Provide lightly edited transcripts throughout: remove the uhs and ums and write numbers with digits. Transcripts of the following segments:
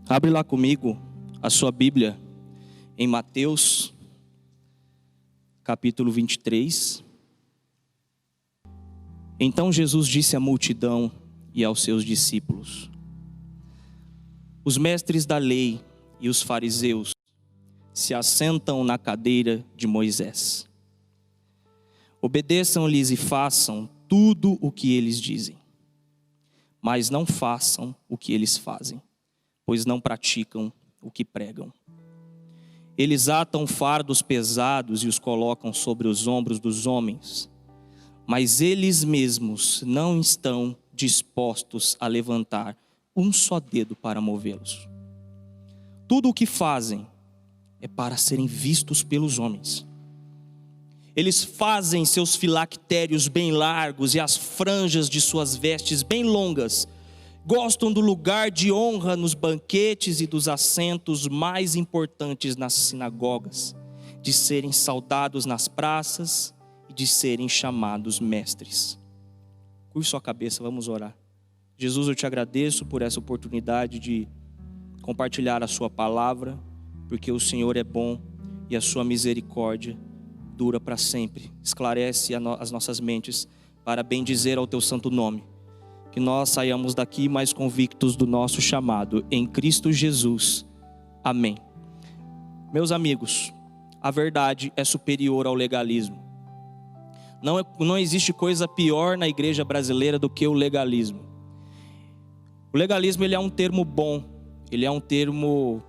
Abre lá comigo a sua Bíblia em Mateus, capítulo 23. Então Jesus disse à multidão e aos seus discípulos: os mestres da lei e os fariseus se assentam na cadeira de Moisés. Obedeçam-lhes e façam tudo o que eles dizem, mas não façam o que eles fazem, pois não praticam o que pregam. Eles atam fardos pesados e os colocam sobre os ombros dos homens, mas eles mesmos não estão dispostos a levantar um só dedo para movê-los. Tudo o que fazem é para serem vistos pelos homens. Eles fazem seus filactérios bem largos e as franjas de suas vestes bem longas. Gostam do lugar de honra nos banquetes e dos assentos mais importantes nas sinagogas, de serem saudados nas praças e de serem chamados mestres. Curve sua cabeça, vamos orar. Jesus, eu te agradeço por essa oportunidade de compartilhar a sua palavra, porque o Senhor é bom e a sua misericórdia dura para sempre. Esclarece as nossas mentes para bendizer ao teu santo nome. Que nós saiamos daqui mais convictos do nosso chamado em Cristo Jesus. Amém. Meus amigos, a verdade é superior ao legalismo. Não existe coisa pior na igreja brasileira do que o legalismo. O legalismo, ele é um termo bom, ele é um termo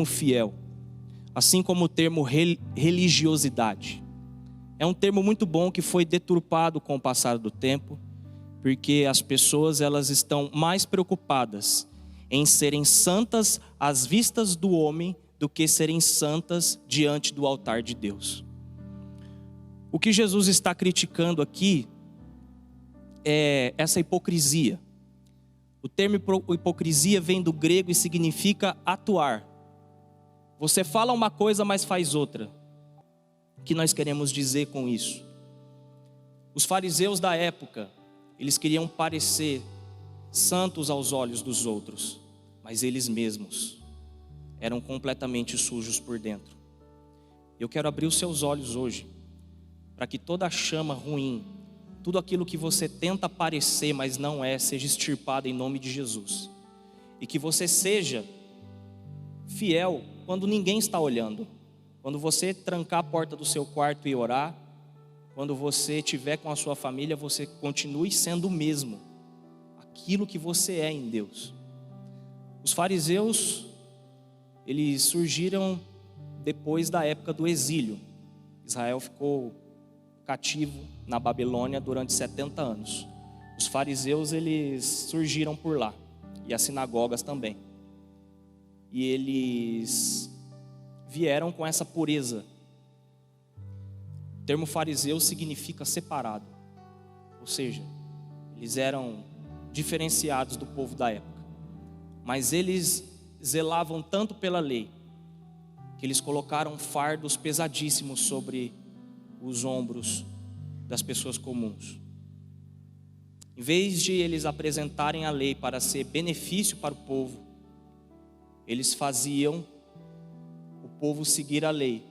fiel, assim como o termo religiosidade. É um termo muito bom que foi deturpado com o passar do tempo, porque as pessoas elas estão mais preocupadas em serem santas às vistas do homem do que serem santas diante do altar de Deus. O que Jesus está criticando aqui é essa hipocrisia. O termo hipocrisia vem do grego e significa atuar. Você fala uma coisa, mas faz outra. O que nós queremos dizer com isso? Os fariseus da época, eles queriam parecer santos aos olhos dos outros, mas eles mesmos eram completamente sujos por dentro. Eu quero abrir os seus olhos hoje, para que toda a chama ruim, tudo aquilo que você tenta parecer, mas não é, seja extirpado em nome de Jesus. E que você seja fiel quando ninguém está olhando. Quando você trancar a porta do seu quarto e orar, quando você estiver com a sua família, você continue sendo o mesmo, aquilo que você é em Deus. Os fariseus, eles surgiram depois da época do exílio. Israel ficou cativo na Babilônia durante 70 anos. Os fariseus, eles surgiram por lá, e as sinagogas também. E eles vieram com essa pureza. O termo fariseu significa separado, ou seja, eles eram diferenciados do povo da época, mas eles zelavam tanto pela lei, que eles colocaram fardos pesadíssimos sobre os ombros das pessoas comuns. Em vez de eles apresentarem a lei para ser benefício para o povo, eles faziam o povo seguir a lei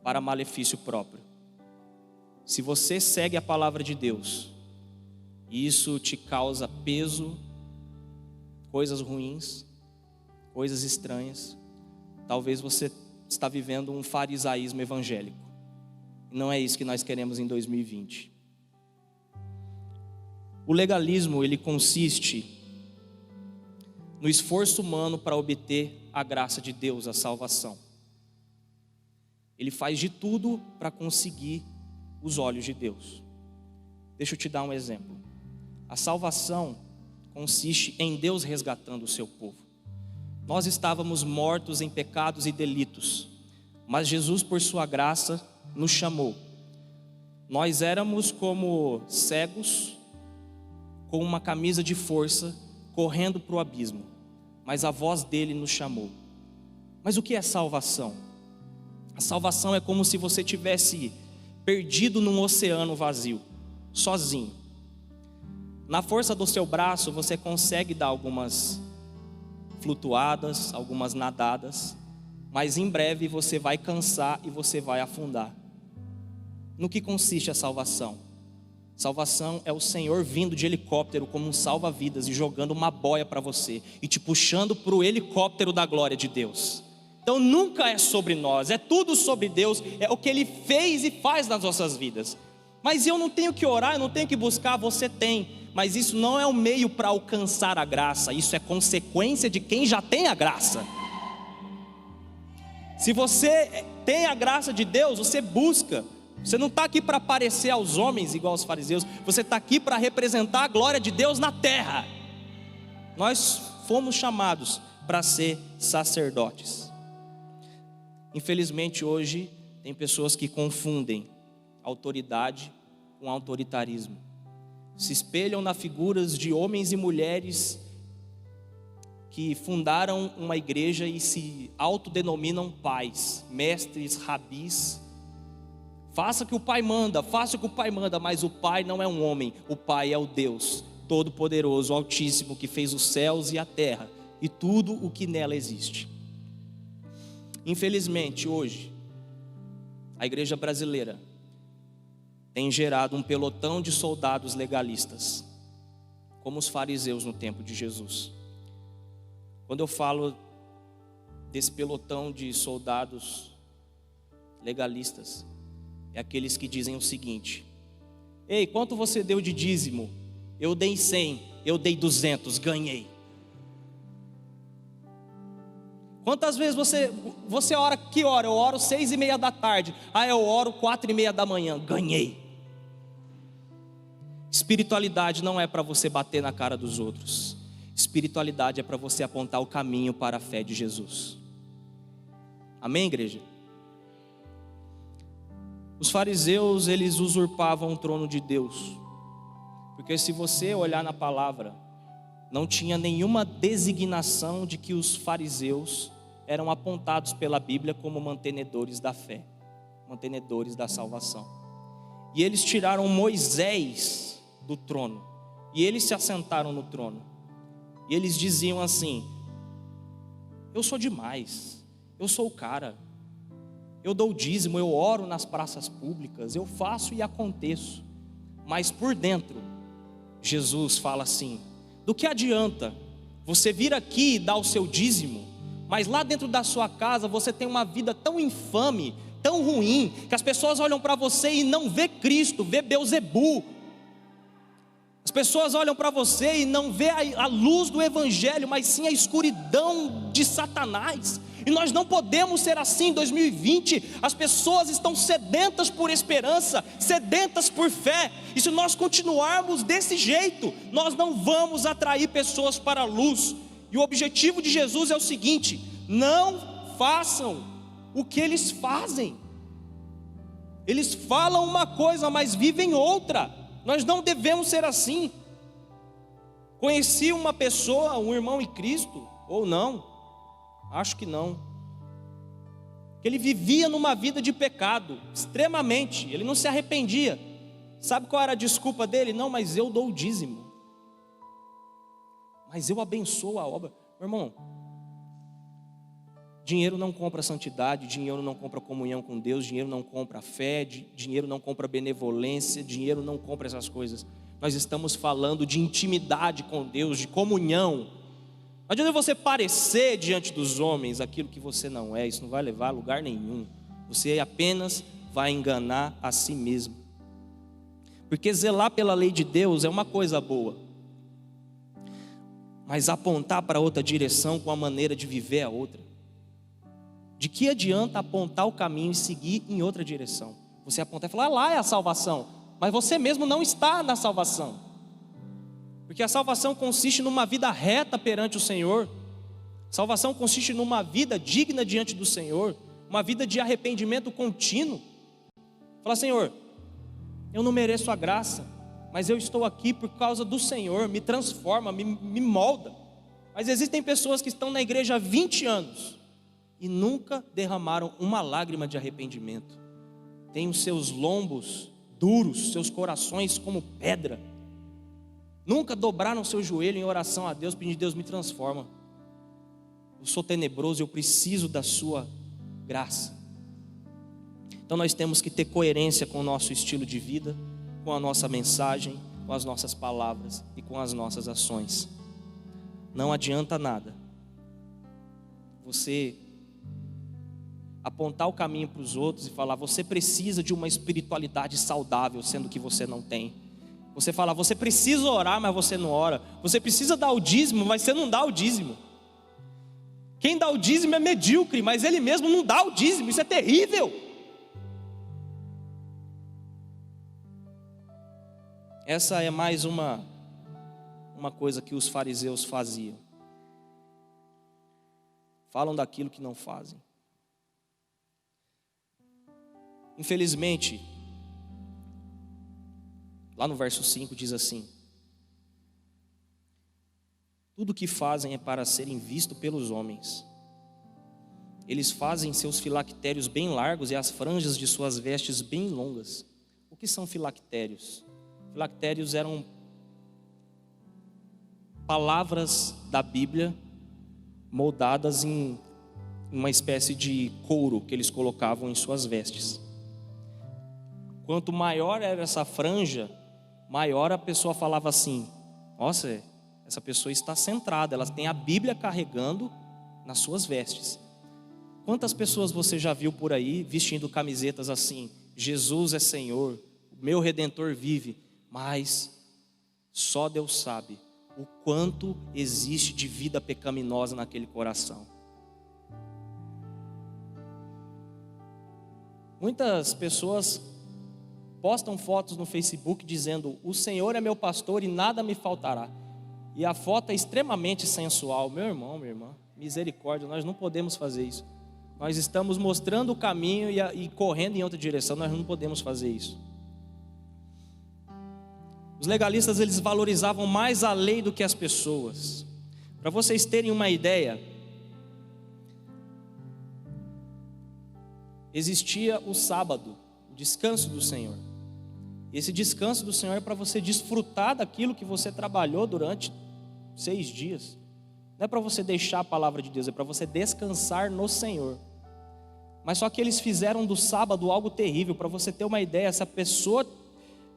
para malefício próprio. Se você segue a palavra de Deus e isso te causa peso, coisas ruins, coisas estranhas, talvez você está vivendo um farisaísmo evangélico. Não é isso que nós queremos em 2020. O legalismo, ele consiste no esforço humano para obter a graça de Deus, a salvação. Ele faz de tudo para conseguir os olhos de Deus. Deixa eu te dar um exemplo. A salvação consiste em Deus resgatando o seu povo. Nós estávamos mortos em pecados e delitos, mas Jesus, por sua graça, nos chamou. Nós éramos como cegos com uma camisa de força correndo para o abismo, mas a voz dele nos chamou. Mas o que é salvação? A salvação é como se você tivesse perdido num oceano vazio, sozinho. Na força do seu braço você consegue dar algumas flutuadas, algumas nadadas, mas em breve você vai cansar e você vai afundar. No que consiste a salvação? Salvação é o Senhor vindo de helicóptero como um salva-vidas e jogando uma boia para você e te puxando para o helicóptero da glória de Deus. Então nunca é sobre nós, é tudo sobre Deus, é o que Ele fez e faz nas nossas vidas. Mas eu não tenho que orar, eu não tenho que buscar, você tem. Mas isso não é o meio para alcançar a graça, isso é consequência de quem já tem a graça. Se você tem a graça de Deus, você busca. Você não está aqui para aparecer aos homens igual aos fariseus, você está aqui para representar a glória de Deus na terra. Nós fomos chamados para ser sacerdotes. Infelizmente hoje tem pessoas que confundem autoridade com autoritarismo. Se espelham nas figuras de homens e mulheres que fundaram uma igreja e se autodenominam pais, mestres, rabis. Faça o que o pai manda, mas o pai não é um homem, o pai é o Deus Todo-Poderoso, Altíssimo, que fez os céus e a terra e tudo o que nela existe. Infelizmente hoje, a igreja brasileira tem gerado um pelotão de soldados legalistas, como os fariseus no tempo de Jesus. Quando eu falo desse pelotão de soldados legalistas, é aqueles que dizem o seguinte: ei, quanto você deu de dízimo? Eu dei 100, eu dei 200, ganhei. Quantas vezes você ora? Que hora? Eu oro 6:30 da tarde. Eu oro 4:30 da manhã, ganhei. Espiritualidade não é para você bater na cara dos outros. Espiritualidade é para você apontar o caminho para a fé de Jesus. Amém, igreja? Os fariseus, eles usurpavam o trono de Deus, porque se você olhar na palavra, não tinha nenhuma designação de que os fariseus eram apontados pela Bíblia como mantenedores da fé, mantenedores da salvação. E eles tiraram Moisés do trono, e eles se assentaram no trono, e eles diziam assim: eu sou demais, eu sou o cara, eu dou o dízimo, eu oro nas praças públicas, eu faço e aconteço. Mas por dentro, Jesus fala assim: do que adianta você vir aqui e dar o seu dízimo, mas lá dentro da sua casa você tem uma vida tão infame, tão ruim, que as pessoas olham para você e não vê Cristo, vê Beelzebu. As pessoas olham para você e não vê a luz do Evangelho, mas sim a escuridão de Satanás. E nós não podemos ser assim em 2020. As pessoas estão sedentas por esperança, sedentas por fé. E se nós continuarmos desse jeito, nós não vamos atrair pessoas para a luz. E o objetivo de Jesus é o seguinte: não façam o que eles fazem. Eles falam uma coisa, mas vivem outra. Nós não devemos ser assim. Conheci uma pessoa, um irmão em Cristo, ou não, acho que não, que ele vivia numa vida de pecado, extremamente, ele não se arrependia. Sabe qual era a desculpa dele? Não, mas eu dou o dízimo, mas eu abençoo a obra. Meu irmão, dinheiro não compra santidade, dinheiro não compra comunhão com Deus, dinheiro não compra fé, dinheiro não compra benevolência, dinheiro não compra essas coisas. Nós estamos falando de intimidade com Deus, de comunhão. Não adianta você parecer diante dos homens aquilo que você não é, isso não vai levar a lugar nenhum. Você apenas vai enganar a si mesmo. Porque zelar pela lei de Deus é uma coisa boa, mas apontar para outra direção com a maneira de viver é outra. De que adianta apontar o caminho e seguir em outra direção? Você apontar e falar: lá é a salvação, mas você mesmo não está na salvação. Porque a salvação consiste numa vida reta perante o Senhor. Salvação consiste numa vida digna diante do Senhor, uma vida de arrependimento contínuo. Fala: Senhor, eu não mereço a graça, mas eu estou aqui por causa do Senhor, me transforma, me molda. Mas existem pessoas que estão na igreja há 20 anos e nunca derramaram uma lágrima de arrependimento. Têm os seus lombos duros, seus corações como pedra. Nunca dobraram o seu joelho em oração a Deus, pedindo: Deus, me transforma. Eu sou tenebroso, eu preciso da sua graça. Então nós temos que ter coerência com o nosso estilo de vida, com a nossa mensagem, com as nossas palavras e com as nossas ações. Não adianta nada você apontar o caminho para os outros e falar: você precisa de uma espiritualidade saudável, sendo que você não tem. Você fala: você precisa orar, mas você não ora. Você precisa dar o dízimo, mas você não dá o dízimo. Quem dá o dízimo é medíocre, mas ele mesmo não dá o dízimo. Isso é terrível. Essa é mais uma coisa que os fariseus faziam. Falam daquilo que não fazem. Infelizmente, lá no verso 5 diz assim: tudo o que fazem é para serem vistos pelos homens. Eles fazem seus filactérios bem largos e as franjas de suas vestes bem longas. O que são filactérios? Filactérios eram palavras da Bíblia moldadas em uma espécie de couro que eles colocavam em suas vestes. Quanto maior era essa franja, maior a pessoa falava assim: nossa, essa pessoa está centrada, ela tem a Bíblia carregando nas suas vestes. Quantas pessoas você já viu por aí vestindo camisetas assim: Jesus é Senhor, o meu Redentor vive? Mas só Deus sabe o quanto existe de vida pecaminosa naquele coração. Muitas pessoas postam fotos no Facebook dizendo: o Senhor é meu pastor e nada me faltará. E a foto é extremamente sensual. Meu irmão, minha irmã, misericórdia, nós não podemos fazer isso. Nós estamos mostrando o caminho e correndo em outra direção. Nós não podemos fazer isso. Os legalistas, eles valorizavam mais a lei do que as pessoas. Para vocês terem uma ideia, existia o sábado, o descanso do Senhor. Esse descanso do Senhor é para você desfrutar daquilo que você trabalhou durante 6 dias. Não é para você deixar a palavra de Deus, é para você descansar no Senhor. Mas só que eles fizeram do sábado algo terrível. Para você ter uma ideia, essa pessoa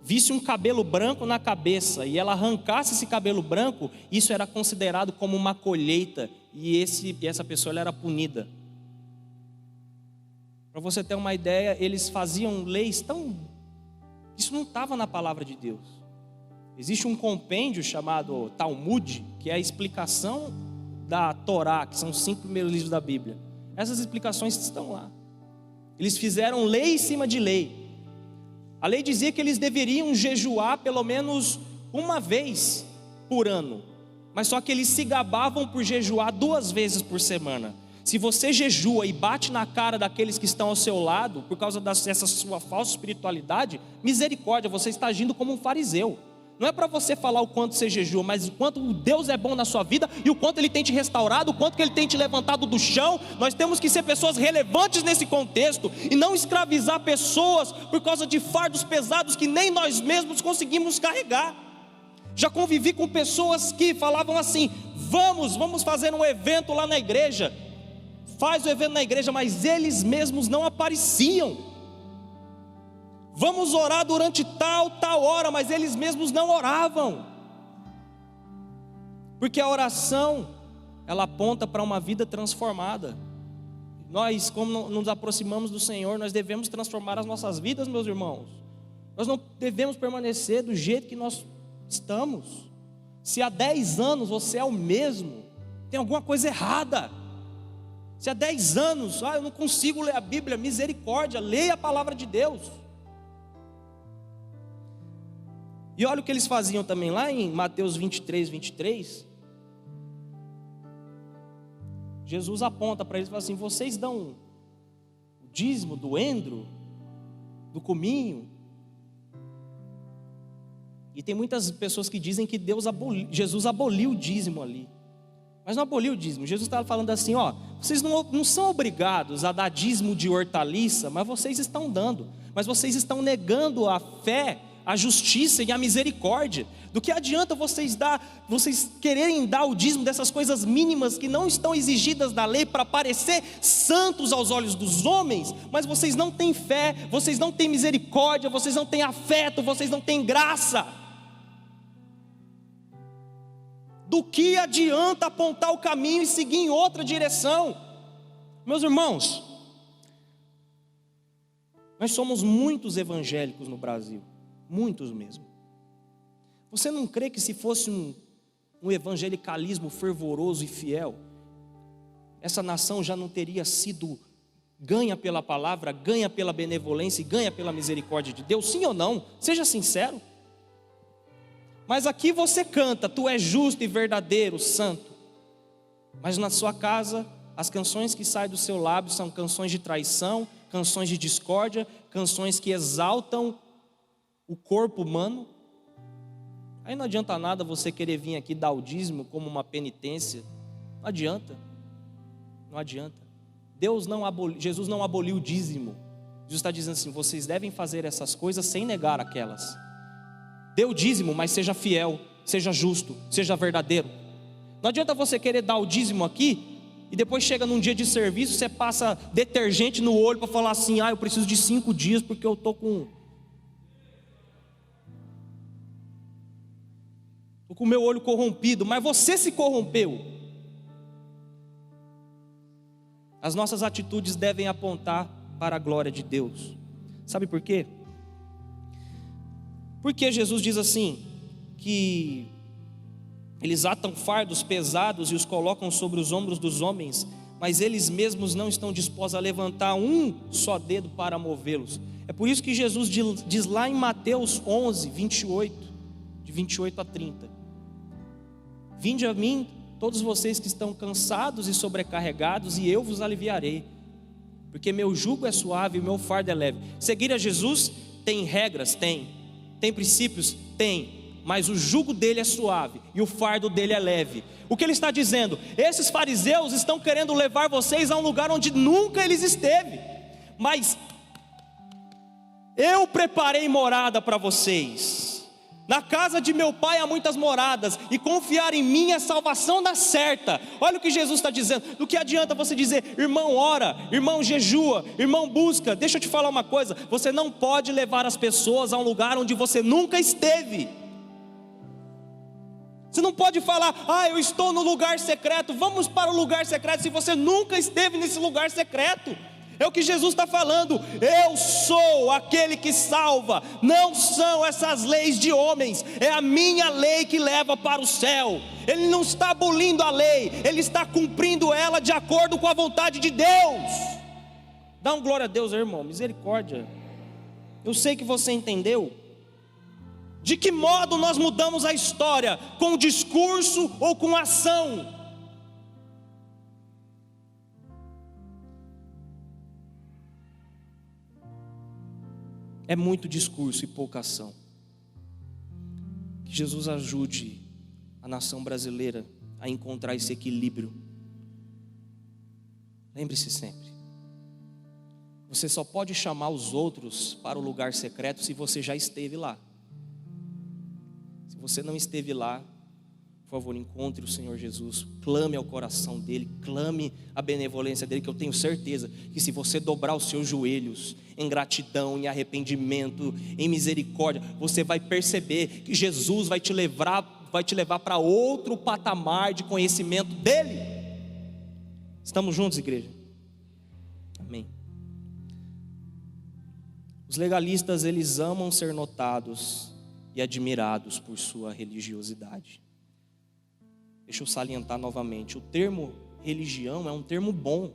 visse um cabelo branco na cabeça e ela arrancasse esse cabelo branco, isso era considerado como uma colheita, e essa pessoa ela era punida. Para você ter uma ideia, eles faziam leis tão... Isso não estava na palavra de Deus. Existe um compêndio chamado Talmud, que é a explicação da Torá, que são os 5 primeiros livros da Bíblia. Essas explicações estão lá. Eles fizeram lei em cima de lei. A lei dizia que eles deveriam jejuar pelo menos uma vez por ano, mas só que eles se gabavam por jejuar 2 vezes por semana. Se você jejua e bate na cara daqueles que estão ao seu lado por causa dessa sua falsa espiritualidade, misericórdia, você está agindo como um fariseu. Não é para você falar o quanto você jejua, mas o quanto Deus é bom na sua vida e o quanto Ele tem te restaurado, o quanto que Ele tem te levantado do chão. Nós temos que ser pessoas relevantes nesse contexto e não escravizar pessoas por causa de fardos pesados que nem nós mesmos conseguimos carregar. Já convivi com pessoas que falavam assim: vamos fazer um evento lá na igreja. Faz o evento na igreja, mas eles mesmos não apareciam. Vamos orar durante tal hora, mas eles mesmos não oravam. Porque a oração, ela aponta para uma vida transformada. Nós, como nos aproximamos do Senhor, nós devemos transformar as nossas vidas, meus irmãos. Nós não devemos permanecer do jeito que nós estamos. Se há 10 anos você é o mesmo, tem alguma coisa errada. Se há 10 anos, eu não consigo ler a Bíblia, misericórdia, leia a palavra de Deus. E olha o que eles faziam também lá em Mateus 23. Jesus aponta para eles e fala assim: vocês dão o dízimo do endro, do cominho. E tem muitas pessoas que dizem que Jesus aboliu o dízimo ali. Mas não aboliu o dízimo. Jesus estava falando assim: vocês não são obrigados a dar dízimo de hortaliça, mas vocês estão dando. Mas vocês estão negando a fé, a justiça e a misericórdia. Do que adianta vocês quererem dar o dízimo dessas coisas mínimas que não estão exigidas da lei para parecer santos aos olhos dos homens, mas vocês não têm fé, vocês não têm misericórdia, vocês não têm afeto, vocês não têm graça. Do que adianta apontar o caminho e seguir em outra direção? Meus irmãos, nós somos muitos evangélicos no Brasil, muitos mesmo. Você não crê que se fosse um evangelicalismo fervoroso e fiel, essa nação já não teria sido ganha pela palavra, ganha pela benevolência e ganha pela misericórdia de Deus? Sim ou não? Seja sincero. Mas aqui você canta, tu és justo e verdadeiro, santo. Mas na sua casa, as canções que saem do seu lábio são canções de traição, canções de discórdia, canções que exaltam o corpo humano. Aí não adianta nada você querer vir aqui dar o dízimo como uma penitência. Não adianta. Não adianta. Jesus não aboliu o dízimo. Jesus está dizendo assim, vocês devem fazer essas coisas sem negar aquelas. Dê o dízimo, mas seja fiel, seja justo, seja verdadeiro. Não adianta você querer dar o dízimo aqui e depois chega num dia de serviço, você passa detergente no olho para falar assim, eu preciso de 5 dias porque eu estou com o meu olho corrompido. Mas você se corrompeu. As nossas atitudes devem apontar para a glória de Deus. Sabe por quê? Porque Jesus diz assim, que eles atam fardos pesados e os colocam sobre os ombros dos homens, mas eles mesmos não estão dispostos a levantar um só dedo para movê-los. É por isso que Jesus diz lá em Mateus 11, 28, de 28 a 30. Vinde a mim, todos vocês que estão cansados e sobrecarregados, e eu vos aliviarei. Porque meu jugo é suave e meu fardo é leve. Seguir a Jesus tem regras? Tem princípios? Tem, mas o jugo dele é suave e o fardo dele é leve. O que ele está dizendo? Esses fariseus estão querendo levar vocês a um lugar onde nunca eles esteve, mas eu preparei morada para vocês. Na casa de meu pai há muitas moradas, e confiar em mim é salvação da certa. Olha o que Jesus está dizendo. Do que adianta você dizer, irmão ora, irmão jejua, irmão busca? Deixa eu te falar uma coisa, você não pode levar as pessoas a um lugar onde você nunca esteve. Você não pode falar, eu estou no lugar secreto, vamos para o lugar secreto, se você nunca esteve nesse lugar secreto. É o que Jesus está falando, eu sou aquele que salva, não são essas leis de homens, é a minha lei que leva para o céu. Ele não está abolindo a lei, ele está cumprindo ela de acordo com a vontade de Deus. Dá um glória a Deus, irmão, misericórdia. Eu sei que você entendeu. De que modo nós mudamos a história? Com discurso ou com ação? É muito discurso e pouca ação. Que Jesus ajude a nação brasileira a encontrar esse equilíbrio. Lembre-se sempre, você só pode chamar os outros para o lugar secreto se você já esteve lá. Se você não esteve lá, por favor, encontre o Senhor Jesus, clame ao coração dele, clame a benevolência dele, que eu tenho certeza que se você dobrar os seus joelhos em gratidão, em arrependimento, em misericórdia, você vai perceber que Jesus vai te levar para outro patamar de conhecimento dele. Estamos juntos, igreja? Amém. Os legalistas, eles amam ser notados e admirados por sua religiosidade. Deixa eu salientar novamente, o termo religião é um termo bom.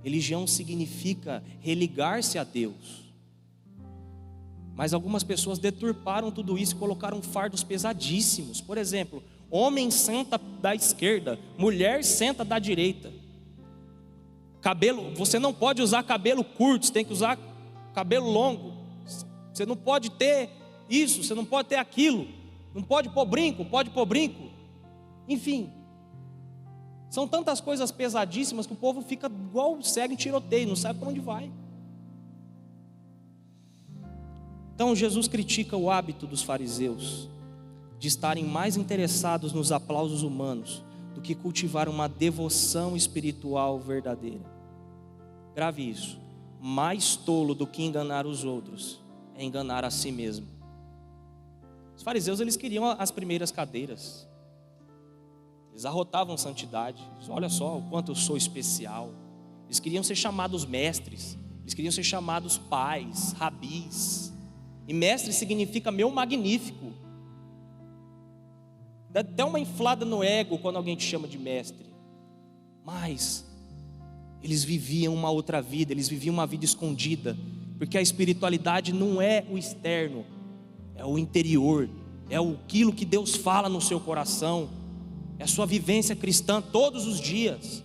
Religião significa religar-se a Deus. Mas algumas pessoas deturparam tudo isso e colocaram fardos pesadíssimos. Por exemplo, homem senta da esquerda, mulher senta da direita. Cabelo, você não pode usar cabelo curto, você tem que usar cabelo longo. Você não pode ter isso, você não pode ter aquilo. Não pode pôr brinco, pode pôr brinco. Enfim, são tantas coisas pesadíssimas que o povo fica igual cego em tiroteio, não sabe para onde vai. Então Jesus critica o hábito dos fariseus de estarem mais interessados nos aplausos humanos do que cultivar uma devoção espiritual verdadeira. Grave isso: mais tolo do que enganar os outros é enganar a si mesmo. Os fariseus, eles queriam as primeiras cadeiras, eles arrotavam santidade. Olha só o quanto eu sou especial. Eles queriam ser chamados mestres, eles queriam ser chamados pais, rabis. E mestre significa meu magnífico. Dá até uma inflada no ego quando alguém te chama de mestre. Mas eles viviam uma outra vida, eles viviam uma vida escondida, porque a espiritualidade não é o externo, é o interior, é aquilo que Deus fala no seu coração, é a sua vivência cristã todos os dias.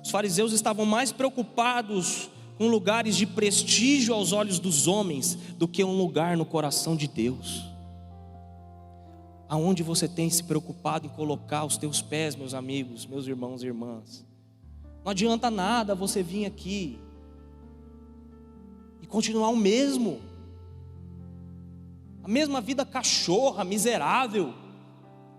Os fariseus estavam mais preocupados com lugares de prestígio aos olhos dos homens do que um lugar no coração de Deus. Aonde você tem se preocupado em colocar os teus pés, meus amigos, meus irmãos e irmãs? Não adianta nada você vir aqui e continuar o mesmo, a mesma vida cachorra, miserável,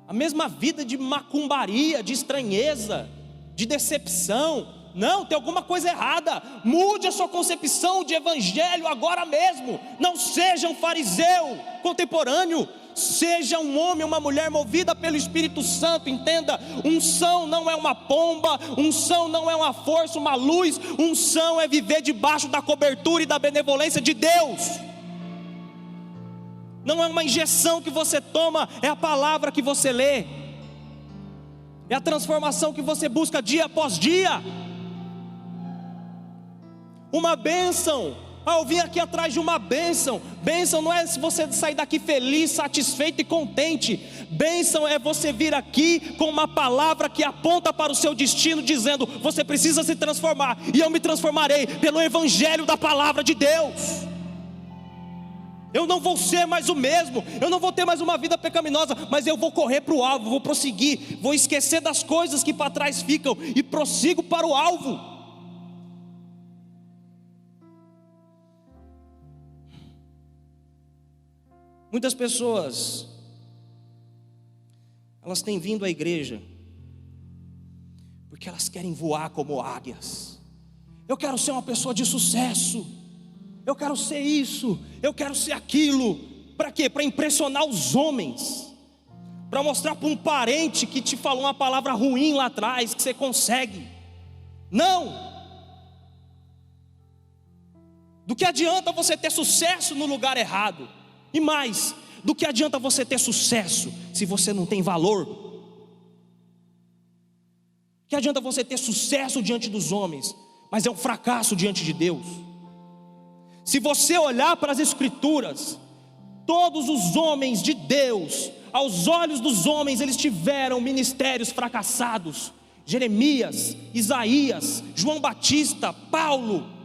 a mesma vida de macumbaria, de estranheza, de decepção. Não, tem alguma coisa errada. Mude a sua concepção de evangelho agora mesmo. Não seja um fariseu contemporâneo, seja um homem, uma mulher movida pelo Espírito Santo. Entenda, unção não é uma pomba, unção não é uma força, uma luz. Unção é viver debaixo da cobertura e da benevolência de Deus. Não é uma injeção que você toma, é a palavra que você lê, é a transformação que você busca dia após dia. Uma bênção. Eu vim aqui atrás de uma bênção. Bênção não é se você sair daqui feliz, satisfeito e contente. Bênção é você vir aqui com uma palavra que aponta para o seu destino, dizendo: você precisa se transformar, e eu me transformarei pelo evangelho da palavra de Deus. Eu não vou ser mais o mesmo, eu não vou ter mais uma vida pecaminosa, mas eu vou correr para o alvo, vou prosseguir, vou esquecer das coisas que para trás ficam e prossigo para o alvo. Muitas pessoas, elas têm vindo à igreja porque elas querem voar como águias. Eu quero ser uma pessoa de sucesso, eu quero ser isso, eu quero ser aquilo. Para quê? Para impressionar os homens, para mostrar para um parente que te falou uma palavra ruim lá atrás que você consegue. Não. Do que adianta você ter sucesso no lugar errado? E mais, do que adianta você ter sucesso se você não tem valor? Que adianta você ter sucesso diante dos homens, mas é um fracasso diante de Deus? Se você olhar para as Escrituras, todos os homens de Deus, aos olhos dos homens, eles tiveram ministérios fracassados. Jeremias, Isaías, João Batista, Paulo.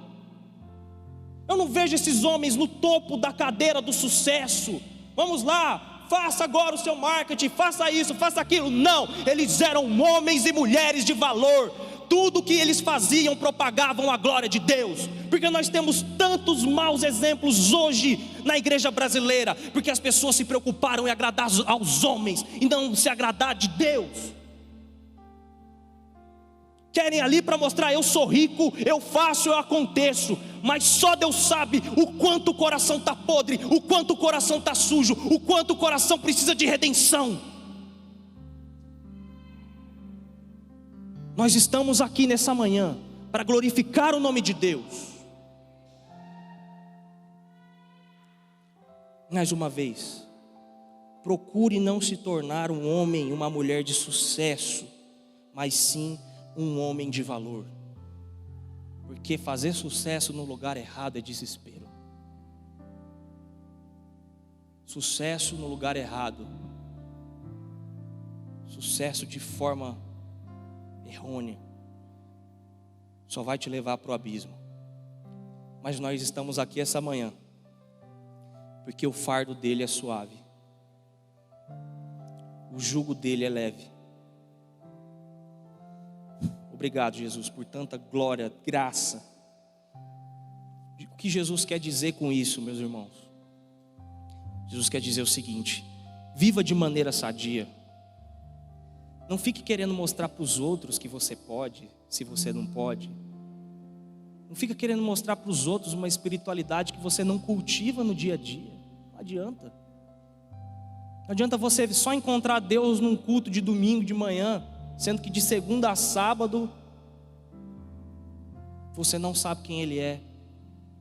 Eu não vejo esses homens no topo da cadeira do sucesso. Vamos lá, faça agora o seu marketing, faça isso, faça aquilo. Não, eles eram homens e mulheres de valor. Tudo que eles faziam propagavam a glória de Deus. Porque nós temos tantos maus exemplos hoje na igreja brasileira, porque as pessoas se preocuparam em agradar aos homens e não se agradar de Deus. Querem ali para mostrar: eu sou rico, eu faço, eu aconteço. Mas só Deus sabe o quanto o coração está podre, o quanto o coração está sujo, o quanto o coração precisa de redenção. Nós estamos aqui nessa manhã para glorificar o nome de Deus. Mais uma vez, procure não se tornar um homem, uma mulher de sucesso, mas sim um homem de valor. Porque fazer sucesso no lugar errado é desespero. Sucesso no lugar errado, sucesso de forma errônea, só vai te levar para o abismo. Mas nós estamos aqui essa manhã porque o fardo dele é suave, o jugo dele é leve. Obrigado, Jesus, por tanta glória, graça. O que Jesus quer dizer com isso, meus irmãos? Jesus quer dizer o seguinte: viva de maneira sadia. Não fique querendo mostrar para os outros que você pode, se você não pode. Não fica querendo mostrar para os outros uma espiritualidade que você não cultiva no dia a dia. Não adianta. Não adianta você só encontrar Deus num culto de domingo de manhã, sendo que de segunda a sábado você não sabe quem Ele é.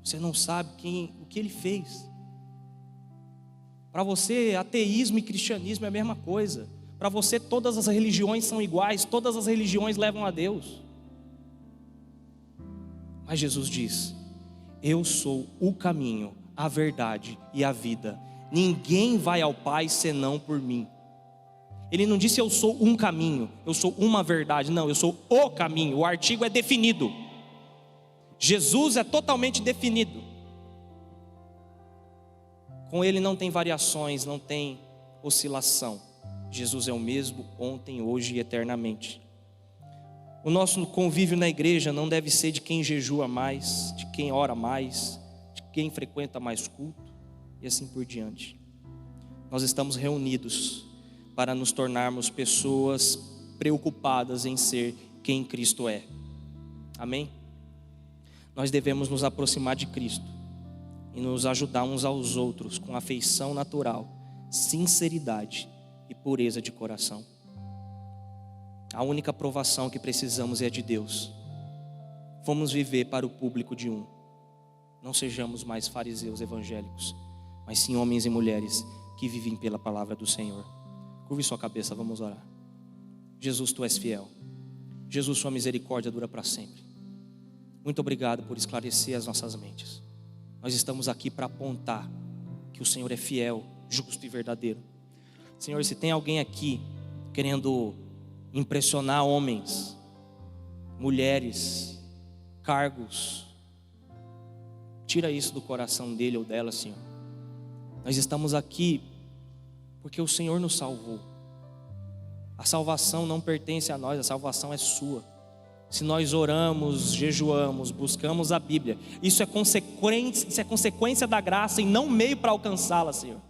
Você não sabe o que Ele fez. Para você, ateísmo e cristianismo é a mesma coisa. Para você, todas as religiões são iguais, todas as religiões levam a Deus. Mas Jesus diz: eu sou o caminho, a verdade e a vida. Ninguém vai ao Pai senão por mim. Ele não disse eu sou um caminho, eu sou uma verdade. Não, eu sou o caminho. O artigo é definido. Jesus é totalmente definido. Com Ele não tem variações, não tem oscilação. Jesus é o mesmo ontem, hoje e eternamente. O nosso convívio na igreja não deve ser de quem jejua mais, de quem ora mais, de quem frequenta mais culto e assim por diante. Nós estamos reunidos para nos tornarmos pessoas preocupadas em ser quem Cristo é. Amém? Nós devemos nos aproximar de Cristo e nos ajudar uns aos outros com afeição natural, sinceridade e pureza de coração. A única aprovação que precisamos é de Deus. Vamos viver para o público de um. Não sejamos mais fariseus evangélicos, mas sim homens e mulheres que vivem pela palavra do Senhor. Curve sua cabeça, vamos orar. Jesus, Tu és fiel. Jesus, Sua misericórdia dura para sempre. Muito obrigado por esclarecer as nossas mentes. Nós estamos aqui para apontar que o Senhor é fiel, justo e verdadeiro. Senhor, se tem alguém aqui querendo impressionar homens, mulheres, cargos, tira isso do coração dele ou dela, Senhor. Nós estamos aqui porque o Senhor nos salvou. A salvação não pertence a nós, a salvação é sua. Se nós oramos, jejuamos, buscamos a Bíblia, isso é consequência da graça e não meio para alcançá-la, Senhor.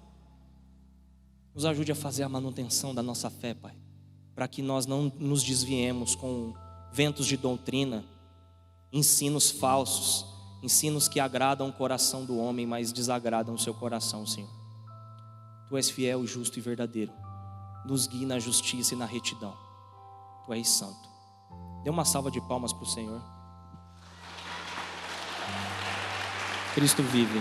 Nos ajude a fazer a manutenção da nossa fé, Pai, para que nós não nos desviemos com ventos de doutrina, ensinos falsos, ensinos que agradam o coração do homem, mas desagradam o seu coração, Senhor. Tu és fiel, justo e verdadeiro. Nos guie na justiça e na retidão. Tu és santo. Dê uma salva de palmas para o Senhor. Cristo vive.